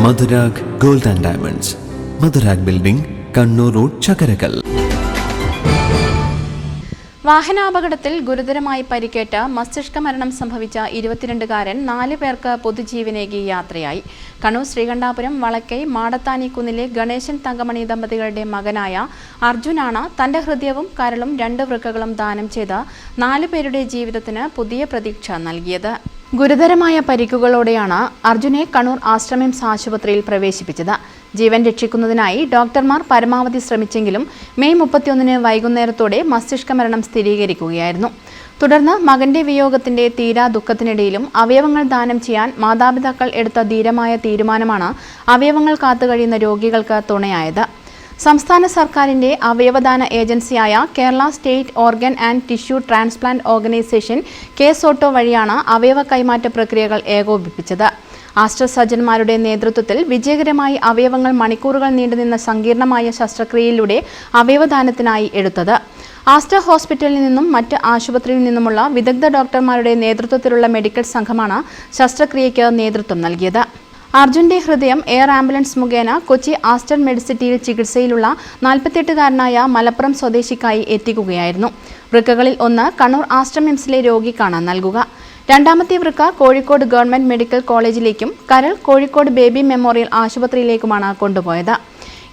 Madhurag gold and diamonds, Madhurag building, Kannur road, Chakkarakal. വാഹനാപകടത്തിൽ ഗുരുതരമായി പരിക്കേറ്റ മസ്തിഷ്ക മരണം സംഭവിച്ച 22-കാരൻ 4 പേർക്ക് പൊതുജീവനേകി യാത്രയായി. കണ്ണൂർ ശ്രീകണ്ഠാപുരം വളക്കൈ മാടത്താനിക്കുന്നിലെ ഗണേശൻ തങ്കമണി ദമ്പതികളുടെ മകനായ അർജുനാണ് തന്റെ ഹൃദയവും കരളും 2 വൃക്കകളും ദാനം ചെയ്ത് 4 പേരുടെ ജീവിതത്തിന് പുതിയ പ്രതീക്ഷ നൽകിയത്. ഗുരുതരമായ പരിക്കുകളോടെയാണ് അർജുനെ കണ്ണൂർ ആശ്രമിംസ് ആശുപത്രിയിൽ പ്രവേശിപ്പിച്ചത്. ജീവൻ രക്ഷിക്കുന്നതിനായി ഡോക്ടർമാർ പരമാവധി ശ്രമിച്ചെങ്കിലും മെയ് 31 വൈകുന്നേരത്തോടെ മസ്തിഷ്ക മരണം സ്ഥിരീകരിക്കുകയായിരുന്നു. തുടർന്ന് മകന്റെ വിയോഗത്തിന്റെ തീരാ ദുഃഖത്തിനിടയിലും അവയവങ്ങൾ ദാനം ചെയ്യാൻ മാതാപിതാക്കൾ എടുത്ത ധീരമായ തീരുമാനമാണ് അവയവങ്ങൾ കാത്തുകഴിയുന്ന രോഗികൾക്ക് തുണയായത്. സംസ്ഥാന സർക്കാരിന്റെ അവയവദാന ഏജൻസിയായ Kerala state organ and tissue transplant organisation KSOTTO വഴിയാണ് അവയവ കൈമാറ്റ പ്രക്രിയകൾ ഏകോപിപ്പിച്ചത്. ആസ്റ്റർ സർജന്മാരുടെ നേതൃത്വത്തിൽ വിജയകരമായി അവയവങ്ങൾ മണിക്കൂറുകൾ നീണ്ടുനിന്ന സങ്കീർണമായ ശസ്ത്രക്രിയയിലൂടെ അവയവദാനത്തിനായി എടുത്തത്. ആസ്റ്റർ ഹോസ്പിറ്റലിൽ നിന്നും മറ്റ് ആശുപത്രിയിൽ നിന്നുമുള്ള വിദഗ്ധ ഡോക്ടർമാരുടെ നേതൃത്വത്തിലുള്ള മെഡിക്കൽ സംഘമാണ് ശസ്ത്രക്രിയയ്ക്ക് നേതൃത്വം നൽകിയത്. അർജുന്റെ ഹൃദയം എയർ ആംബുലൻസ് മുഖേന കൊച്ചി ആസ്റ്റർ മെഡിസിറ്റിയിൽ ചികിത്സയിലുള്ള 48-കാരനായ മലപ്പുറം സ്വദേശിക്കായി എത്തിക്കുകയായിരുന്നു. വൃക്കകളിൽ ഒന്ന് കണ്ണൂർ ആശ്രമിംസിലെ രോഗിക്കാണ് നൽകുക. രണ്ടാമത്തെ വൃക്ക കോഴിക്കോട് ഗവൺമെന്റ് മെഡിക്കൽ കോളേജിലേക്കും കരൾ കോഴിക്കോട് ബേബി മെമ്മോറിയൽ ആശുപത്രിയിലേക്കുമാണ് കൊണ്ടുപോയത്.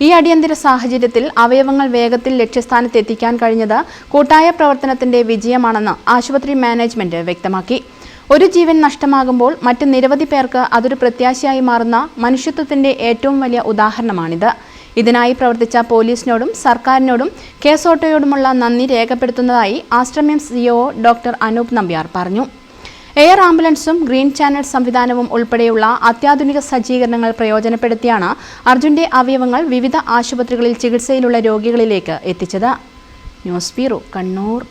ഈ അടിയന്തര സാഹചര്യത്തിൽ അവയവങ്ങൾ വേഗത്തിൽ ലക്ഷ്യസ്ഥാനത്ത് എത്തിക്കാൻ കഴിഞ്ഞത് കൂട്ടായ പ്രവർത്തനത്തിന്റെ വിജയമാണെന്ന് ആശുപത്രി മാനേജ്മെന്റ് വ്യക്തമാക്കി. ഒരു ജീവൻ നഷ്ടമാകുമ്പോൾ മറ്റ് നിരവധി പേർക്ക് അതൊരു പ്രത്യാശയായി മാറുന്ന മനുഷ്യത്വത്തിന്റെ ഏറ്റവും വലിയ ഉദാഹരണമാണിത്. ഇതിനായി പ്രവർത്തിച്ച പോലീസിനോടും സർക്കാരിനോടും കേസോട്ടോയോടുമുള്ള നന്ദി രേഖപ്പെടുത്തുന്നതായി ആശ്രമിംസ് സിഇഒ ഡോക്ടർ അനൂപ് നമ്പ്യാർ പറഞ്ഞു. എയർ ആംബുലൻസും ഗ്രീൻ ചാനൽ സംവിധാനവും ഉൾപ്പെടെയുള്ള അത്യാധുനിക സജ്ജീകരണങ്ങൾ പ്രയോജനപ്പെടുത്തിയാണ് അർജുന്റെ അവയവങ്ങൾ വിവിധ ആശുപത്രികളിൽ ചികിത്സയിലുള്ള രോഗികളിലേക്ക് എത്തിച്ചത്. News bureau, Kannur.